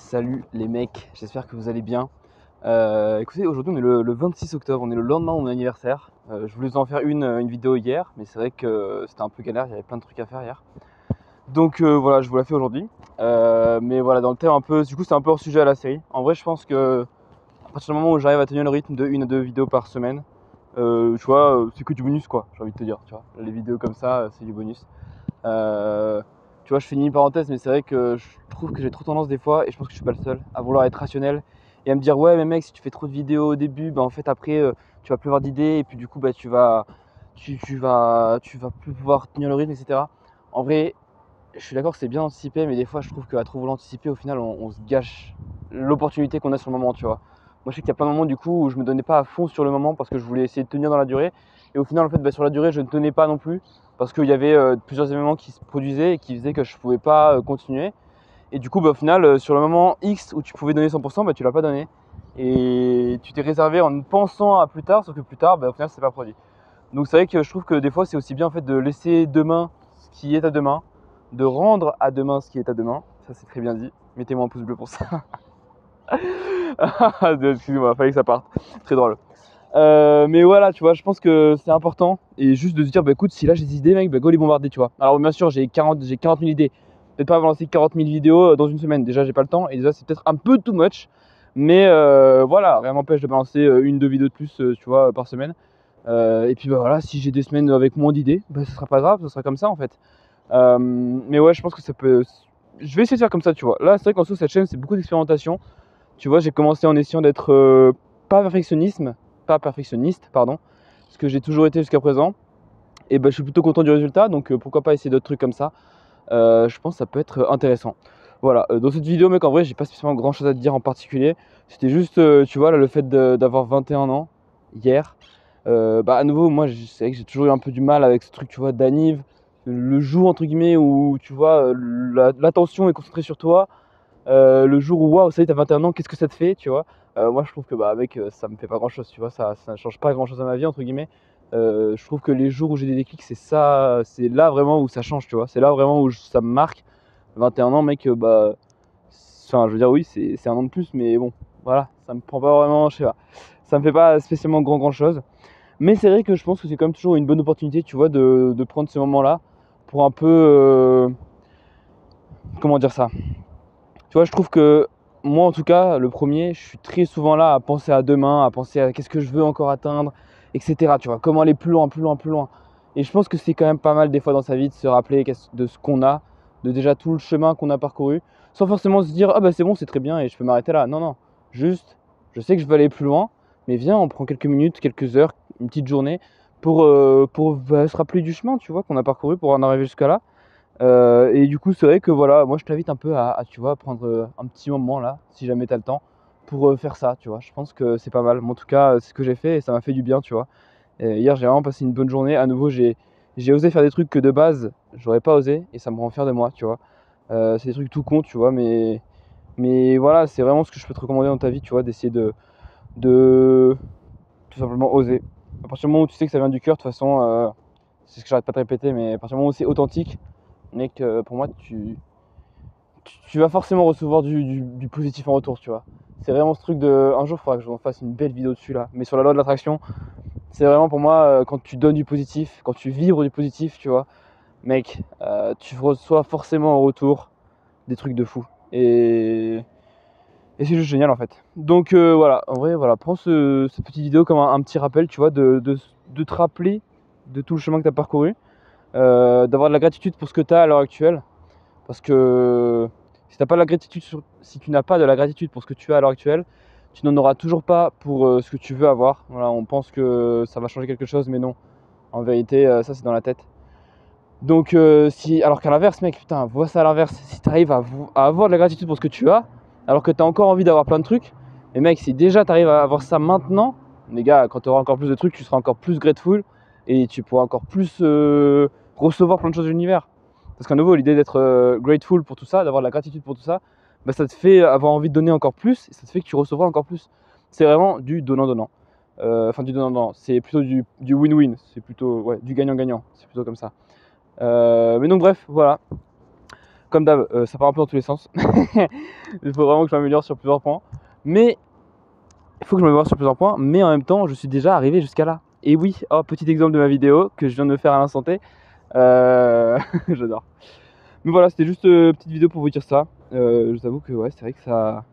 Salut les mecs, j'espère que vous allez bien. Écoutez, aujourd'hui on est le 26 octobre, on est le lendemain de mon anniversaire. Je voulais en faire une vidéo hier, mais c'est vrai que c'était un peu galère, il y avait plein de trucs à faire hier. Donc voilà, je vous la fais aujourd'hui. Mais voilà, dans le thème un peu, du coup c'est un peu hors sujet à la série. En vrai je pense que à partir du moment où j'arrive à tenir le rythme de 1 à 2 vidéos par semaine, tu vois, c'est que du bonus quoi, j'ai envie de te dire, tu vois. Les vidéos comme ça, c'est du bonus. Tu vois, je fais une parenthèse, mais c'est vrai que je trouve que j'ai trop tendance des fois, et je pense que je suis pas le seul, à vouloir être rationnel et à me dire ouais mais mec, si tu fais trop de vidéos au début, bah en fait après tu vas plus avoir d'idées et puis du coup bah tu vas plus pouvoir tenir le rythme, etc. En vrai, je suis d'accord que c'est bien anticipé, mais des fois je trouve qu'à trop vouloir anticiper, au final on se gâche l'opportunité qu'on a sur le moment, tu vois. Moi je sais qu'il y a plein de moments du coup où je me donnais pas à fond sur le moment parce que je voulais essayer de tenir dans la durée, et au final en fait bah, sur la durée je ne tenais pas non plus parce qu'il y avait plusieurs événements qui se produisaient et qui faisaient que je pouvais pas continuer. Et du coup bah, au final sur le moment X où tu pouvais donner 100%, bah, tu l'as pas donné et tu t'es réservé en pensant à plus tard, sauf que plus tard bah, au final c'est pas produit. Donc c'est vrai que je trouve que des fois c'est aussi bien en fait de laisser demain ce qui est à demain, de rendre à demain ce qui est à demain. Ça c'est très bien dit. Mettez-moi un pouce bleu pour ça. Excusez-moi, fallait que ça parte. Très drôle. Mais voilà, tu vois, je pense que c'est important. Et juste de se dire, bah écoute, si là j'ai des idées, mec, bah go les bombarder, tu vois. Alors bien sûr, j'ai 40 000 idées. Peut-être pas lancer 40 000 vidéos dans une semaine. Déjà, j'ai pas le temps. Et déjà, c'est peut-être un peu too much. Mais voilà, rien m'empêche de balancer une, deux vidéos de plus, tu vois, par semaine. Et puis bah voilà, si j'ai des semaines avec moins d'idées, bah ce sera pas grave, ce sera comme ça en fait. Mais ouais, je pense que ça peut. Je vais essayer de faire comme ça, tu vois. Là, c'est vrai qu'en soi, cette chaîne, c'est beaucoup d'expérimentation. Tu vois, j'ai commencé en essayant d'être pas perfectionniste, pardon, ce que j'ai toujours été jusqu'à présent. Et bah, je suis plutôt content du résultat, donc pourquoi pas essayer d'autres trucs comme ça. Je pense que ça peut être intéressant. Voilà, dans cette vidéo, mec, en vrai, j'ai pas spécialement grand chose à te dire en particulier. C'était juste, tu vois, là, le fait d'avoir 21 ans hier. Bah, à nouveau, moi, c'est vrai que j'ai toujours eu un peu du mal avec ce truc, tu vois, d'anniv. Le jour, entre guillemets, où tu vois, l'attention est concentrée sur toi. Le jour où, waouh, ça y est, t'as 21 ans, qu'est-ce que ça te fait, tu vois. Moi, je trouve que, bah, mec, ça me fait pas grand chose, tu vois, ça change pas grand chose à ma vie, entre guillemets. Je trouve que les jours où j'ai des déclics, c'est ça, c'est là vraiment où ça change, tu vois. C'est là vraiment où ça me marque. 21 ans, mec, bah. Enfin, je veux dire, oui, c'est un an de plus, mais bon, voilà, ça me prend pas vraiment, je sais pas. Ça me fait pas spécialement grand chose. Mais c'est vrai que je pense que c'est quand même toujours une bonne opportunité, tu vois, de prendre ce moment-là pour un peu. Comment dire ça? Tu vois, je trouve que moi, en tout cas, le premier, je suis très souvent là à penser à demain, à penser à qu'est-ce que je veux encore atteindre, etc. Tu vois, comment aller plus loin, plus loin, plus loin. Et je pense que c'est quand même pas mal des fois dans sa vie de se rappeler de ce qu'on a, de déjà tout le chemin qu'on a parcouru, sans forcément se dire ah bah c'est bon, c'est très bien et je peux m'arrêter là. Non, non, juste, je sais que je veux aller plus loin, mais viens, on prend quelques minutes, quelques heures, une petite journée pour bah, se rappeler du chemin, tu vois, qu'on a parcouru pour en arriver jusqu'à là. Et du coup, c'est vrai que voilà, moi je t'invite un peu tu vois, prendre un petit moment là, si jamais tu as le temps, pour faire ça, tu vois. Je pense que c'est pas mal. Moi, en tout cas, c'est ce que j'ai fait et ça m'a fait du bien, tu vois. Et hier, j'ai vraiment passé une bonne journée. À nouveau, j'ai osé faire des trucs que de base, j'aurais pas osé et ça me rend fier de moi, tu vois. C'est des trucs tout con, tu vois, mais voilà, c'est vraiment ce que je peux te recommander dans ta vie, tu vois, d'essayer de tout simplement oser. À partir du moment où tu sais que ça vient du cœur, de toute façon, c'est ce que j'arrête pas de répéter, mais à partir du moment où c'est authentique, mec, pour moi, tu vas forcément recevoir du positif en retour, tu vois. C'est vraiment ce truc de. Un jour, il faudra que je vous fasse une belle vidéo dessus là. Mais sur la loi de l'attraction, c'est vraiment pour moi, quand tu donnes du positif, quand tu vibres du positif, tu vois, mec, tu reçois forcément en retour des trucs de fou. Et c'est juste génial en fait. Donc voilà, en vrai, voilà, prends cette petite vidéo comme un petit rappel, tu vois, de te rappeler de tout le chemin que tu as parcouru, d'avoir de la gratitude pour ce que tu as à l'heure actuelle. Parce que si tu n'as pas de la gratitude pour ce que tu as à l'heure actuelle, tu n'en auras toujours pas pour ce que tu veux avoir. Voilà, on pense que ça va changer quelque chose, mais non. En vérité, ça c'est dans la tête. Donc alors qu'à l'inverse, mec, putain, vois ça à l'inverse. Si tu arrives à avoir de la gratitude pour ce que tu as, alors que tu as encore envie d'avoir plein de trucs, mais mec, si déjà tu arrives à avoir ça maintenant, les gars, quand tu auras encore plus de trucs, tu seras encore plus grateful et tu pourras encore plus recevoir plein de choses de l'univers. Parce qu'à nouveau, l'idée d'être grateful pour tout ça, d'avoir de la gratitude pour tout ça, bah, ça te fait avoir envie de donner encore plus et ça te fait que tu recevras encore plus. C'est vraiment du donnant-donnant. Enfin, du donnant-donnant. C'est plutôt du win-win. C'est plutôt du gagnant-gagnant. C'est plutôt comme ça. Mais donc, bref, voilà. Comme d'hab, ça part un peu dans tous les sens. Il faut vraiment que je m'améliore sur plusieurs points. Mais il faut que je m'améliore sur plusieurs points. Mais en même temps, je suis déjà arrivé jusqu'à là. Et oui, oh, petit exemple de ma vidéo que je viens de me faire à l'instant T. J'adore. Mais voilà, c'était juste une petite vidéo pour vous dire ça. Je vous avoue que ouais, c'est vrai que ça.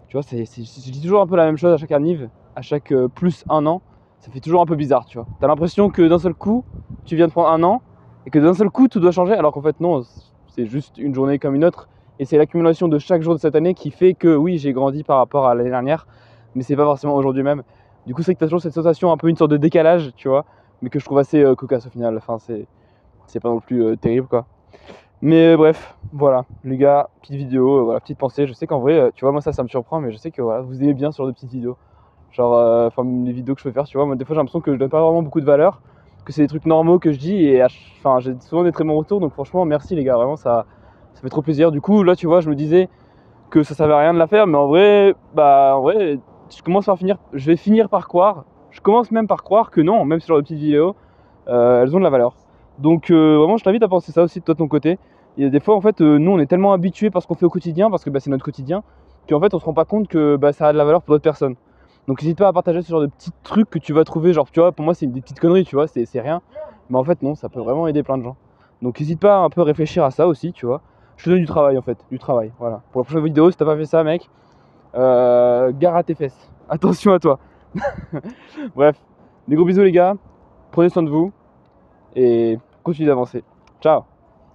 Tu vois, je dis toujours un peu la même chose à chaque anniv, à chaque plus un an. Ça fait toujours un peu bizarre, tu vois. T'as l'impression que d'un seul coup, tu viens de prendre un an et que d'un seul coup, tout doit changer, alors qu'en fait, non, c'est juste une journée comme une autre. Et c'est l'accumulation de chaque jour de cette année qui fait que oui, j'ai grandi par rapport à l'année dernière, mais c'est pas forcément aujourd'hui même. Du coup, c'est que t'as toujours cette sensation, un peu une sorte de décalage, tu vois, mais que je trouve assez cocasse au final. Enfin, c'est pas non plus terrible, quoi. Mais bref, voilà, les gars, petite vidéo, voilà, petite pensée. Je sais qu'en vrai, tu vois, moi ça me surprend, mais je sais que voilà, vous aimez bien ce genre de petites vidéos. Genre, enfin, les vidéos que je peux faire, tu vois, moi des fois j'ai l'impression que je donne pas vraiment beaucoup de valeur, que c'est des trucs normaux que je dis, et enfin, j'ai souvent des très bons retours, donc franchement, merci les gars, vraiment, ça fait trop plaisir. Du coup, là, tu vois, je me disais que ça servait à rien de la faire, mais en vrai, bah, en vrai, je vais finir par croire, je commence même par croire que non, même ce genre de petites vidéos, elles ont de la valeur. Donc vraiment je t'invite à penser ça aussi de toi de ton côté. Il y a des fois en fait nous on est tellement habitués par ce qu'on fait au quotidien, parce que bah, c'est notre quotidien, qu'en fait on se rend pas compte que bah, ça a de la valeur pour d'autres personnes. Donc n'hésite pas à partager ce genre de petits trucs que tu vas trouver, genre tu vois, pour moi c'est des petites conneries, tu vois, c'est rien. Mais en fait non, ça peut vraiment aider plein de gens. Donc n'hésite pas à un peu réfléchir à ça aussi, tu vois. Je te donne du travail en fait, du travail, voilà. Pour la prochaine vidéo, si t'as pas fait ça mec, gare à tes fesses. Attention à toi. Bref, des gros bisous les gars, prenez soin de vous et continue d'avancer. Ciao.